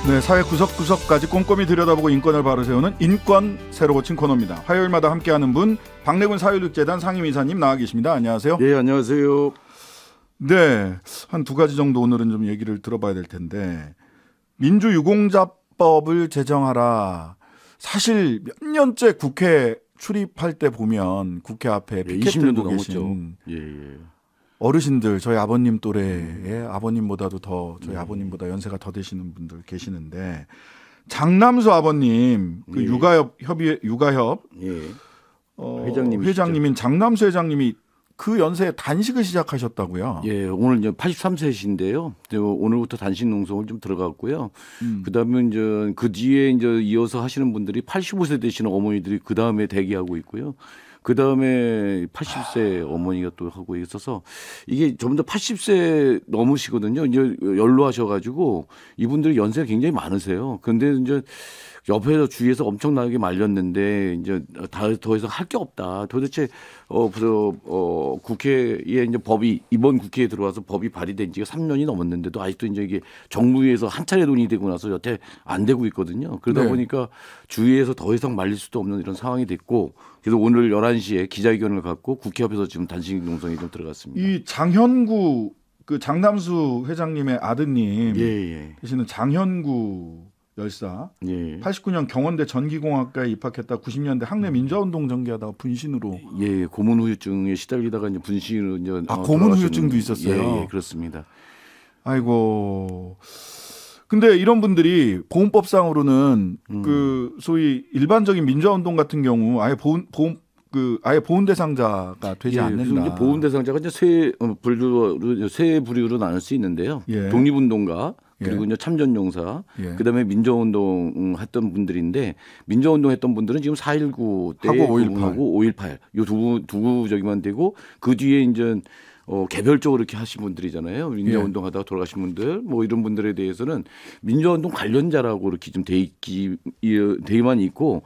네, 사회 구석구석까지 꼼꼼히 들여다보고 인권을 바로 세우는 인권 새로 고친 코너입니다. 화요일마다 함께하는 분, 박래군 사회육재단 상임이사님 나와 계십니다. 안녕하세요. 네, 안녕하세요. 네, 한 두 가지 정도 오늘은 좀 얘기를 들어봐야 될 텐데, 민주유공자법을 제정하라. 사실 몇 년째 국회 출입할 때 보면 국회 앞에 피켓 들고 계신 어르신들, 저희 아버님 또래의 아버님보다도 더 저희 아버님보다 연세가 더 되시는 분들 계시는데, 장남수 아버님 그 육아협 회장님인 장남수 회장님이 그 연세에 단식을 시작하셨다고요? 예, 오늘 이제 83세신데요. 오늘부터 단식 농성을 좀 들어갔고요. 그다음에 이제 그 뒤에 이제 이어서 하시는 분들이 85세 되시는 어머니들이 그 다음에 대기하고 있고요. 그 다음에 80세 어머니가 또 하고 있어서 이게 전부 다 80세 넘으시거든요. 이제 연로하셔가지고 이분들이 연세가 굉장히 많으세요. 그런데 이제 옆에서 주위에서 엄청나게 말렸는데 이제 더 이상 할 게 없다. 도대체 국회에 이제 법이 이번 국회에 들어와서 법이 발의된 지가 3년이 넘었는데도 아직도 이제 이게 정부에서 한 차례 돈이 되고 나서 여태 안 되고 있거든요. 그러다 보니까 주위에서 더 이상 말릴 수도 없는 이런 상황이 됐고, 그래서 오늘 11시에 기자회견을 갖고 국회 앞에서 지금 단식 농성이 좀 들어갔습니다. 이 장현구 그 장남수 회장님의 아드님 계시는 장현구 열사, 89년 경원대 전기공학과에 입학했다 90년대 학내 민주화운동 전개하다가 분신으로 고문 후유증에 시달리다가 이제 분신으로 이제 고문 후유증도 있었어요. 예, 그렇습니다. 아이고. 근데 이런 분들이 보훈법상으로는 그 소위 일반적인 민주화운동 같은 경우 아예 아예 보훈 대상자가 되지 않는다. 이제 보훈 대상자가 이제 세 부류로 나눌 수 있는데요. 독립운동가, 그리고 이제 참전용사, 그다음에 민주화운동 했던 분들인데, 민주화운동 했던 분들은 지금 4.19 때 하고 5.18 요 두 구적이만 되고, 그 뒤에 이제 개별적으로 이렇게 하신 분들이잖아요. 민주화운동 하다가 돌아가신 분들, 뭐 이런 분들에 대해서는 민주화운동 관련자라고 이렇게 좀 되만 있고,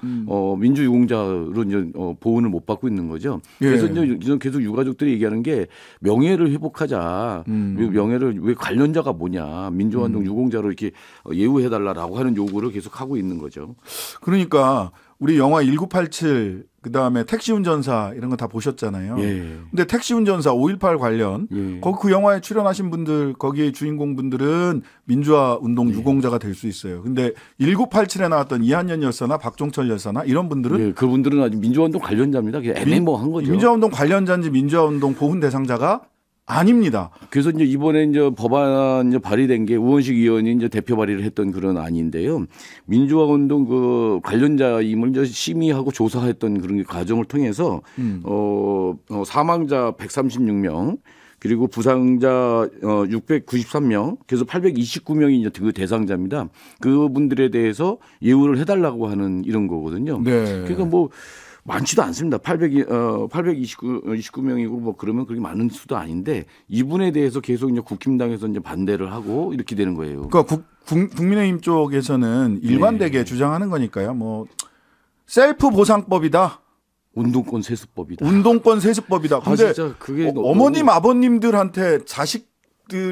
민주유공자로 이제 보훈을 못 받고 있는 거죠. 그래서 이제 계속 유가족들이 얘기하는 게 명예를 회복하자. 명예를 왜 관련자가 뭐냐. 민주화운동 유공자로 이렇게 예우해달라라고 하는 요구를 계속 하고 있는 거죠. 그러니까 우리 영화 1987 그다음에 택시 운전사 이런 거 다 보셨잖아요. 근데 택시 운전사 5.18 관련 거기 그 영화에 출연하신 분들, 거기에 주인공분들은 민주화 운동 유공자가 될 수 있어요. 근데 1987에 나왔던 이한년 열사나 박종철 열사나 이런 분들은 그분들은 아직 민주화 운동 관련자입니다. 애매모호한 거죠. 민주화 운동 관련자인지 민주화 운동 보훈 대상자가 아닙니다. 그래서 이제 이번에 이제 법안 이제 발의된 게 우원식 의원이 이제 대표 발의를 했던 그런 안인데요. 민주화 운동 그 관련자임을 이제 심의하고 조사했던 그런 과정을 통해서 사망자 136명, 그리고 부상자 693명, 그래서 829명이 이제 그 대상자입니다. 그분들에 대해서 예우를 해달라고 하는 이런 거거든요. 그러니까 뭐 많지도 않습니다. 829명이고 뭐 그러면 그렇게 많은 수도 아닌데, 이분에 대해서 계속 이제 국힘당에서 이제 반대를 하고 이렇게 되는 거예요. 그러니까 국민의힘 쪽에서는 일관되게 주장하는 거니까요. 뭐 셀프 보상법이다. 운동권 세습법이다. 운동권 세습법이다. 근데 진짜 그게 어머님 아버님들한테 자식들이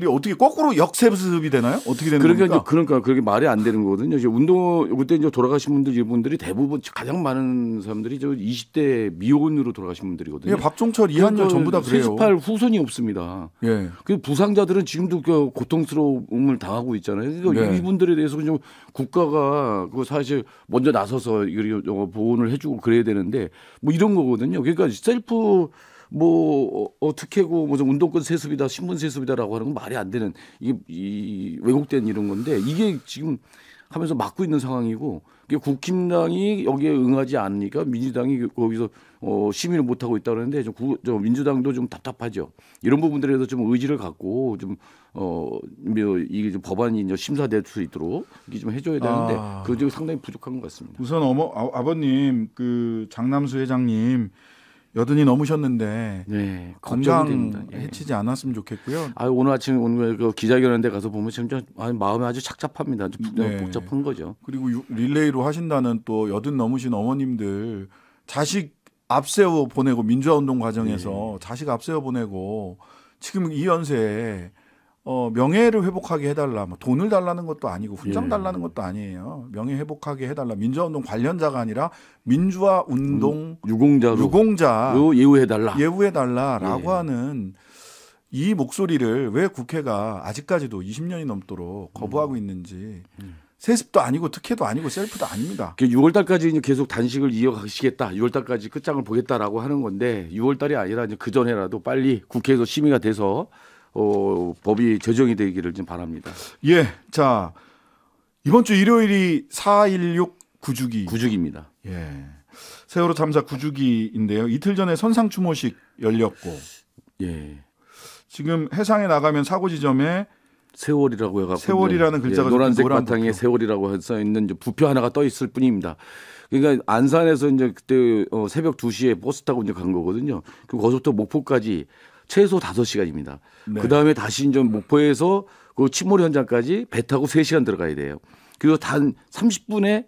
어떻게 거꾸로 역세습이 되나요? 어떻게 되는 겁니까? 그러니까 그게 말이 안 되는 거거든요. 이제 그때 이제 돌아가신 분들, 이분들이 대부분 가장 많은 사람들이 저 20대 미혼으로 돌아가신 분들이거든요. 박종철, 이한열 전부 다 그래요. 세습할 후손이 없습니다. 그 부상자들은 지금도 그 고통스러움을 당하고 있잖아요. 그러니까 이분들에 대해서 그냥 국가가 그 사실 먼저 나서서 보호를 해주고 그래야 되는데 뭐 이런 거거든요. 그러니까 셀프 특혜고 무슨 운동권 세습이다, 신분 세습이다라고 하는 건 말이 안 되는 이 왜곡된 이런 건데, 이게 지금 하면서 막고 있는 상황이고, 국힘당이 여기에 응하지 않으니까 민주당이 거기서 심의를 못 하고 있다 그러는데, 민주당도 좀 답답하죠. 이런 부분들에 대해서 좀 의지를 갖고 이게 좀 법안이 이제 심사될 수 있도록 이게 좀 해줘야 되는데 그게 상당히 부족한 것 같습니다. 우선 아버님 그 장남수 회장님 여든이 넘으셨는데 건강 해치지 않았으면 좋겠고요. 오늘 아침 그 기자회견에 가서 보면 진짜 마음이 아주 착잡합니다. 복잡한 거죠. 그리고 릴레이로 하신다는 또 여든 넘으신 어머님들 자식 앞세워 보내고 민주화운동 과정에서 자식 앞세워 보내고 지금 이 연세에 명예를 회복하게 해달라, 뭐 돈을 달라는 것도 아니고 훈장 달라는 것도 아니에요. 명예 회복하게 해달라. 민주화운동 관련자가 아니라 민주화 운동 유공자로 예우해달라라고 하는 이 목소리를 왜 국회가 아직까지도 20년이 넘도록 거부하고 있는지. 세습도 아니고 특혜도 아니고 셀프도 아닙니다. 6월 달까지 계속 단식을 이어가시겠다. 6월 달까지 끝장을 보겠다라고 하는 건데 6월 달이 아니라 이제 그 전에라도 빨리 국회에서 심의가 돼서 법이 제정이 되기를 좀 바랍니다. 예. 자, 이번 주 일요일이 4.16 구주기입니다. 예. 세월호 참사 구주기인데요. 이틀 전에 선상 추모식 열렸고. 예. 지금 해상에 나가면 사고 지점에 세월이라고 해가지고 세월이라는 글자가 노란색 바탕에 세월이라고 해서 있는 부표 하나가 떠 있을 뿐입니다. 그러니까 안산에서 이제 그때 새벽 2시에 버스 타고 이제 간 거거든요. 그럼 거기서부터 목포까지 최소 5시간입니다. 네. 그 다음에 다시 이제 목포에서 그 침몰 현장까지 배 타고 3시간 들어가야 돼요. 그리고 단 30분에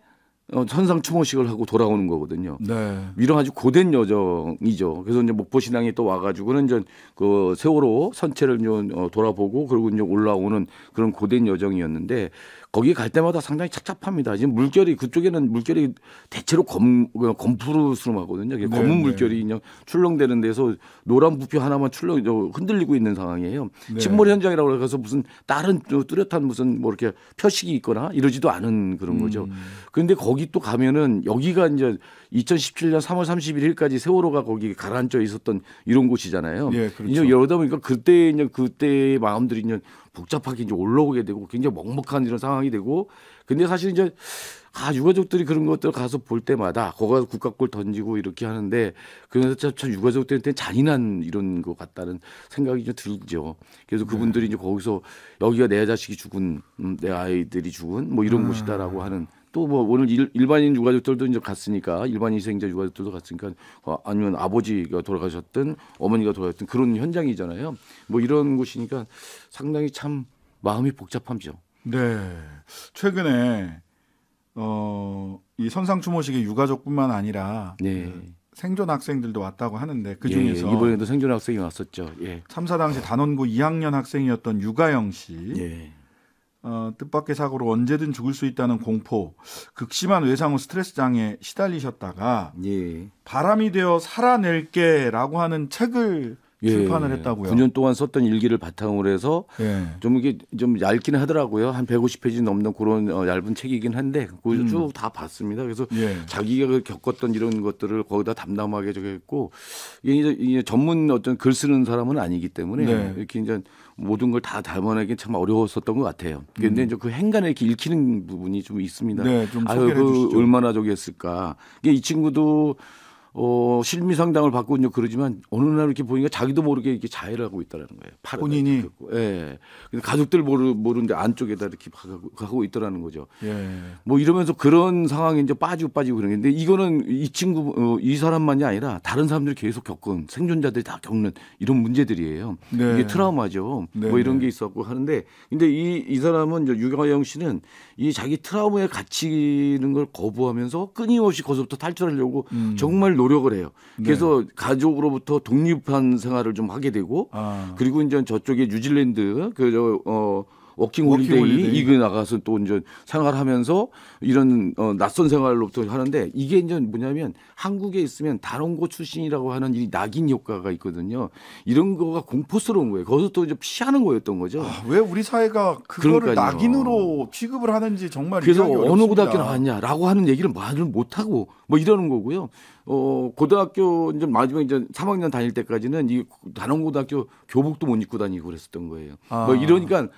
선상 추모식을 하고 돌아오는 거거든요. 네. 이런 아주 고된 여정이죠. 그래서 이제 목포 신앙이 또 와가지고는 이제 그 세월호 선체를 좀 돌아보고 그리고 이제 올라오는 그런 고된 여정이었는데 거기 갈 때마다 상당히 착잡합니다. 지금 물결이 그쪽에는 물결이 대체로 검푸르스름하거든요. 네, 검은 물결이 그냥 출렁대는 데서 노란 부표 하나만 흔들리고 있는 상황이에요. 네. 침몰 현장이라고 해서 무슨 다른 뚜렷한 무슨 뭐 이렇게 표식이 있거나 이러지도 않은 그런 거죠. 그런데 거기 또 가면은 여기가 이제 2017년 3월 31일까지 세월호가 거기 가라앉아 있었던 이런 곳이잖아요. 예, 그렇죠. 이제 이러다 보니까 그때의 마음들이 이제 복잡하게 이제 올라오게 되고 굉장히 먹먹한 이런 상황이 되고 근데 사실 이제 유가족들이 그런 것들 가서 볼 때마다 거기 가서 국가골 던지고 이렇게 하는데 그래서 참 유가족들한테 잔인한 이런 것 같다는 생각이 좀 들죠. 그래서 그분들이 이제 거기서 여기가 내 자식이 죽은 내 아이들이 죽은 뭐 이런 곳이다라고 하는 또 뭐 오늘 일반인 유가족들도 이제 갔으니까 일반인 희생자 유가족들도 갔으니까 아니면 아버지가 돌아가셨든 어머니가 돌아가셨든 그런 현장이잖아요. 뭐 이런 곳이니까 상당히 참 마음이 복잡하죠. 네. 최근에 이 선상 추모식에 유가족뿐만 아니라 네. 생존 학생들도 왔다고 하는데 그 중에서 예, 이번에도 생존 학생이 왔었죠. 예. 참사 당시 단원고 2학년 학생이었던 유가영 씨. 예. 뜻밖의 사고로 언제든 죽을 수 있다는 공포, 극심한 외상 후 스트레스 장애에 시달리셨다가 예. 바람이 되어 살아낼게라고 하는 책을 출판을 했다고요. 9년 동안 썼던 일기를 바탕으로 해서 좀 이게 좀 얇기는 하더라고요. 한 150페이지 넘는 그런 얇은 책이긴 한데 그걸 쭉 다 봤습니다. 그래서 자기가 겪었던 이런 것들을 거기다 담담하게 적었고 이게 전문 어떤 글 쓰는 사람은 아니기 때문에 이렇게 이제 모든 걸 다 담아내기 참 어려웠었던 것 같아요. 그런데 이제 그 행간에 이렇게 읽히는 부분이 좀 있습니다. 네, 좀 소개해 주시죠. 얼마나 저기 했을까. 이 친구도 실미 상담을 받고 이제 그러지만 어느 날 이렇게 보니까 자기도 모르게 이렇게 자해를 하고 있다라는 거예요. 본인이. 예. 근데 가족들 모르는데 안쪽에다 이렇게 하고 있더라는 거죠. 예. 뭐 이러면서 그런 상황에 이제 빠지고 그런 게 있는데 이거는 이 친구 이 사람만이 아니라 다른 사람들이 계속 겪은 생존자들이 다 겪는 이런 문제들이에요. 네. 이게 트라우마죠. 네. 뭐 이런 게 있었고 하는데 근데 이 사람은 이제 유가영 씨는 이 자기 트라우마에 갇히는 걸 거부하면서 끊임없이 거기서부터 탈출하려고 정말 노력을 해요. 그래서 가족으로부터 독립한 생활을 좀 하게 되고 그리고 이제 저쪽에 뉴질랜드 워킹 홀리데이 이거 나가서 또 이제 생활하면서 이런 낯선 생활로부터 하는데 이게 이제 뭐냐면 한국에 있으면 단원고 출신이라고 하는 이 낙인 효과가 있거든요. 이런 거가 공포스러운 거예요. 거기서 또 이제 피하는 거였던 거죠. 왜 우리 사회가 그거를 그러니까요. 낙인으로 취급을 하는지 정말 그래서 어느 고등학교 나왔냐라고 하는 얘기를 말을 못 하고 뭐 이러는 거고요. 고등학교 이제 마지막 이제 3학년 다닐 때까지는 이 단원고등학교 교복도 못 입고 다니고 그랬었던 거예요. 뭐 이러니까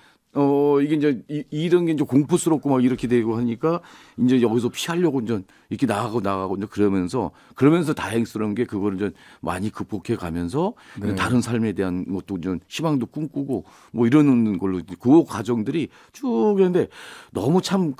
이게 이제 이런 게 이제 공포스럽고 막 이렇게 되고 하니까 이제 여기서 피하려고 이제 이렇게 나가고 이제 그러면서 다행스러운 게 그거를 이제 많이 극복해 가면서 다른 삶에 대한 것도 좀 희망도 꿈꾸고 뭐 이러는 걸로 그 과정들이 쭉 했는데 너무 참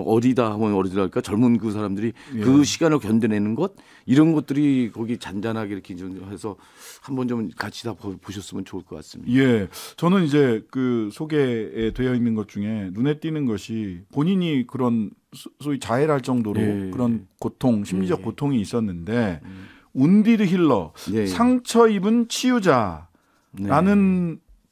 어리다 하면 어리다랄까 젊은 그 사람들이 그 시간을 견뎌내는 것 이런 것들이 거기 잔잔하게 이렇게 좀 해서 한번 좀 같이 다 보셨으면 좋을 것 같습니다. 예, 저는 이제 그 소개에 되어 있는 것 중에 눈에 띄는 것이 본인이 그런 소위 자해를 할 정도로 그런 고통, 심리적 고통이 있었는데 운디드 힐러, 상처 입은 치유자. 네.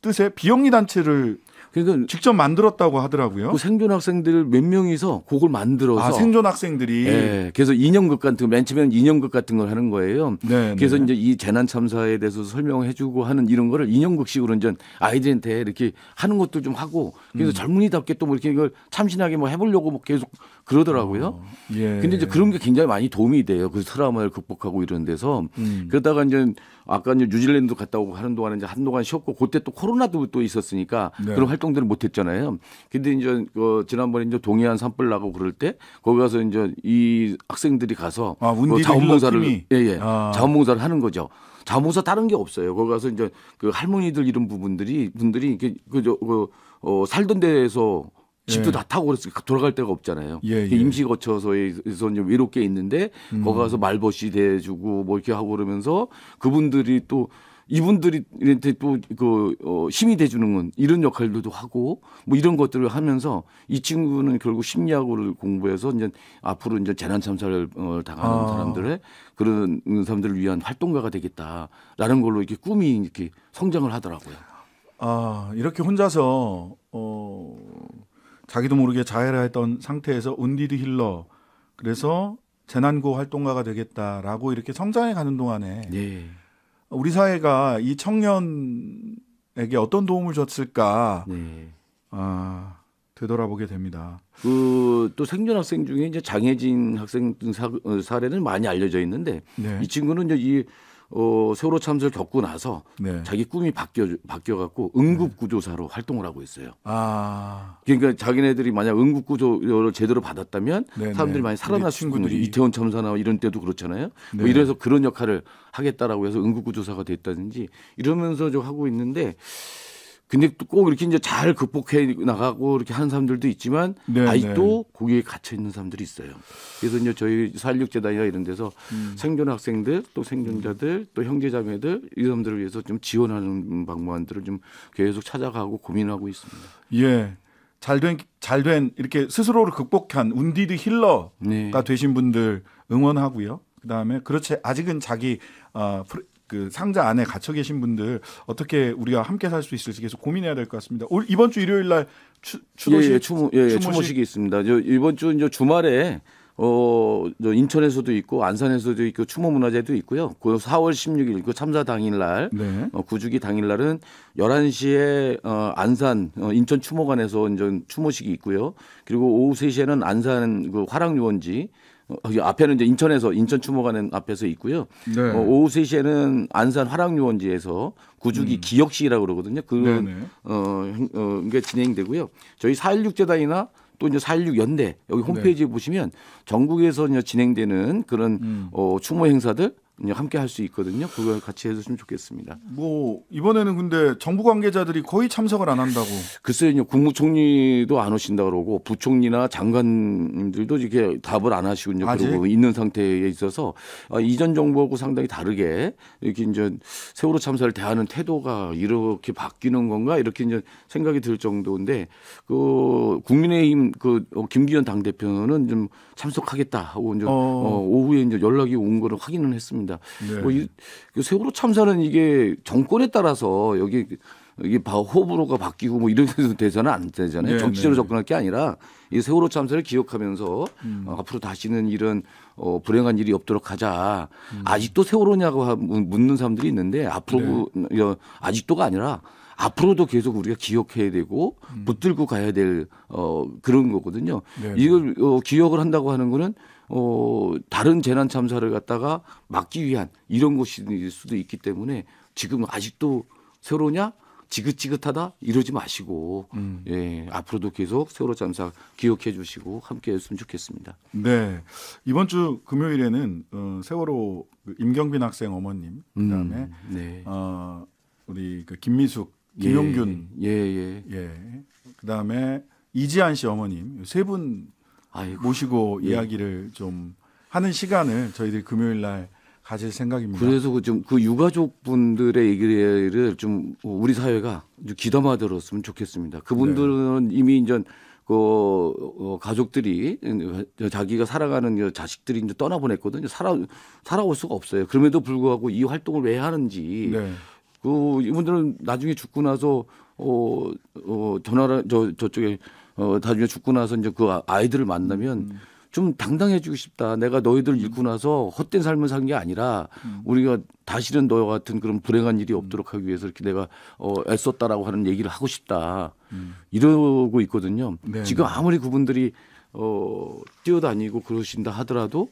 뜻의 비영리 단체를 그러니까 직접 만들었다고 하더라고요. 그 생존 학생들 몇 명이서 그걸 만들어서 생존 학생들이 그래서 인형극 같은 맨 처음에는 인형극 같은 걸 하는 거예요. 네, 그래서 이제 이 재난 참사에 대해서 설명해주고 하는 이런 거를 인형극식으로 이제 아이들한테 이렇게 하는 것도 좀 하고 그래서 젊은이답게 또 뭐 이렇게 이걸 참신하게 뭐 해보려고 뭐 계속 그러더라고요. 근데 이제 그런 게 굉장히 많이 도움이 돼요. 그 트라우마를 극복하고 이런 데서 그러다가 이제 아까 이제 뉴질랜드 갔다 오고 하는 동안에 이제 한동안 쉬었고 그때 또 코로나도 또 있었으니까 그런 활동들을 못 했잖아요. 근데 이제 지난번에 이제 동해안 산불 나고 그럴 때 거기 가서 이제 이 학생들이 가서 자원봉사를 자원봉사를 하는 거죠. 자원봉사 다른 게 없어요. 거기 가서 이제 그 할머니들 이런 분들이 살던 데에서 집도 다 타고 그래서 돌아갈 데가 없잖아요. 임시 거처소에서 이제 외롭게 있는데 거기 가서 말벗이 대주고 뭐 이렇게 하고 그러면서 그분들이 또 이분들한테 또 힘이 돼주는 건 이런 역할들도 하고 뭐 이런 것들을 하면서 이 친구는 결국 심리학을 공부해서 이제 앞으로 이제 재난 참사를 당하는 사람들의 그런 사람들을 위한 활동가가 되겠다라는 걸로 이렇게 꿈이 이렇게 성장을 하더라고요. 이렇게 혼자서 자기도 모르게 자해했던 상태에서 운디드 힐러 그래서 재난구호 활동가가 되겠다라고 이렇게 성장해 가는 동안에 우리 사회가 이 청년에게 어떤 도움을 줬을까 되돌아보게 됩니다. 또 생존 학생 중에 이제 장혜진 학생 사례는 많이 알려져 있는데 이 친구는 이제 이 세월호 참사를 겪고 나서 자기 꿈이 바뀌어갖고 응급구조사로 활동을 하고 있어요. 그러니까 자기네들이 만약 응급구조를 제대로 받았다면 사람들이 많이 살아날 수 있는 거죠. 이태원 참사나 이런 때도 그렇잖아요. 뭐 이래서 그런 역할을 하겠다라고 해서 응급구조사가 됐다든지 이러면서 좀 하고 있는데 근데 또 꼭 이렇게 이제 잘 극복해 나가고 이렇게 하는 사람들도 있지만 아직도 거기에 gat혀 있는 사람들이 있어요. 그래서 이제 저희 4.16 재단이나 이런 데서 생존 학생들 또 생존자들 또 형제자매들 이 사람들을 위해서 좀 지원하는 방법들을 좀 계속 찾아가고 고민하고 있습니다. 잘된 이렇게 스스로를 극복한 운디드 힐러가 되신 분들 응원하고요. 그다음에 그렇지 아직은 자기 그 상자 안에 갇혀 계신 분들 어떻게 우리가 함께 살 수 있을지 계속 고민해야 될 것 같습니다. 이번 주 일요일 날 추모식이 있습니다. 이번 주 이제 주말에 인천에서도 있고 안산에서도 있고 추모 문화제도 있고요. 그 4월 16일 그 참사 당일날 구주기 당일날은 11시에 안산 인천 추모관에서 이제 추모식이 있고요. 그리고 오후 3시에는 안산 그 화랑유원지 앞에는 이제 인천 추모관 앞에서 있고요. 오후 3시에는 안산 화랑유원지에서 구주기 기억식이라고 그러거든요. 그게 진행되고요. 저희 4.16 재단이나 또 이제 4.16 연대 여기 홈페이지에 보시면 전국에서 이제 진행되는 그런 추모 행사들 함께 할 수 있거든요. 그걸 같이 해주시면 좋겠습니다. 뭐 이번에는 근데 정부 관계자들이 거의 참석을 안 한다고. 글쎄요, 국무총리도 안 오신다 그러고 부총리나 장관들도 이렇게 답을 안 하시고 이제 그러고 있는 상태에 있어서 이전 정부하고 상당히 다르게 이렇게 이제 세월호 참사를 대하는 태도가 이렇게 바뀌는 건가 이렇게 이제 생각이 들 정도인데 그 국민의힘 그 김기현 당 대표는 좀 참석하겠다 하고 이제 오후에 이제 연락이 온 거를 확인을 했습니다. 세월호 참사는 이게 정권에 따라서 이게 호불호가 바뀌고 뭐 이런 데서는 안 되잖아요. 정치적으로 접근할 게 아니라 이 세월호 참사를 기억하면서 앞으로 다시는 이런 불행한 일이 없도록 하자. 아직도 세월호냐고 묻는 사람들이 있는데 앞으로 아직도가 아니라 앞으로도 계속 우리가 기억해야 되고 붙들고 가야 될 그런 거거든요. 이걸 기억을 한다고 하는 거는 다른 재난 참사를 갖다가 막기 위한 이런 것일 수도 있기 때문에 지금 아직도 세월호냐 지긋지긋하다 이러지 마시고 앞으로도 계속 세월호 참사 기억해 주시고 함께 했으면 좋겠습니다. 네. 이번 주 금요일에는 세월호 임경빈 학생 어머님 그다음에 우리 그 김미숙 김용균 그다음에 이지한 씨 어머님 세 분 모시고 이야기를 좀 하는 시간을 저희들 금요일 날 가질 생각입니다. 그래서 그 유가족 분들의 얘기를 좀 우리 사회가 좀 귀담아 들었으면 좋겠습니다. 그분들은 이미 이제 가족들이 자기가 살아가는 자식들이 이제 떠나보냈거든요. 살아올 수가 없어요. 그럼에도 불구하고 이 활동을 왜 하는지 이분들은 나중에 죽고 나서 전화를 저쪽에 나중에 죽고 나서 이제 그 아이들을 만나면 좀 당당해지고 싶다. 내가 너희들 잃고 나서 헛된 삶을 산 게 아니라 우리가 다시는 너와 같은 그런 불행한 일이 없도록 하기 위해서 이렇게 내가 애썼다라고 하는 얘기를 하고 싶다. 이러고 있거든요. 네. 지금 아무리 그분들이 뛰어다니고 그러신다 하더라도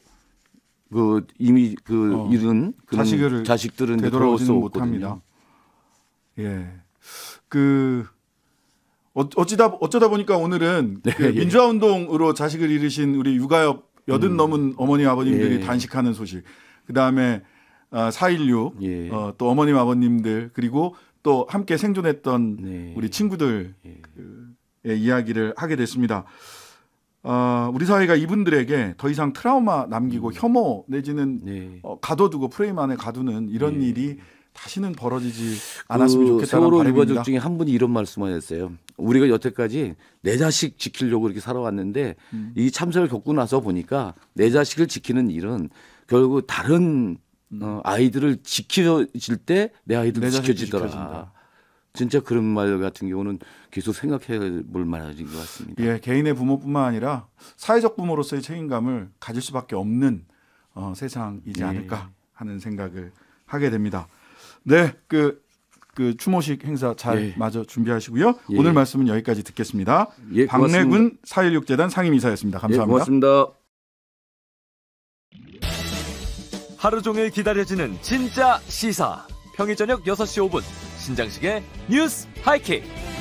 이미 잃은 자식들은 되돌아오지는 못합니다. 예. 어쩌다 보니까 오늘은 네, 민주화 운동으로 자식을 잃으신 우리 유가엽 80 넘은 어머니 아버님들이 단식하는 소식. 그다음에 4.16 또 어머님 아버님들 그리고 또 함께 생존했던 우리 친구들의 이야기를 하게 됐습니다. 우리 사회가 이분들에게 더 이상 트라우마 남기고 혐오 내지는 가둬두고 프레임 안에 가두는 이런 일이 다시는 벌어지지 않았으면 좋겠다는 세월호 바람입니다. 유가족 중에 한 분이 이런 말씀을 하셨어요. 우리가 여태까지 내 자식 지키려고 이렇게 살아왔는데 이 참사를 겪고 나서 보니까 내 자식을 지키는 일은 결국 다른 아이들을 지켜질 때 내 아이들도 지켜지더라. 진짜 그런 말 같은 경우는 계속 생각해 볼 만한 것 같습니다. 예, 개인의 부모뿐만 아니라 사회적 부모로서의 책임감을 가질 수밖에 없는 세상이지 않을까 하는 생각을 하게 됩니다. 네, 그 추모식 행사 잘 마저 준비하시고요. 오늘 말씀은 여기까지 듣겠습니다. 박래군 4.16 재단 상임이사였습니다. 감사합니다. 고맙습니다. 하루 종일 기다려지는 진짜 시사. 평일 저녁 6시 5분 신장식의 뉴스 하이킥.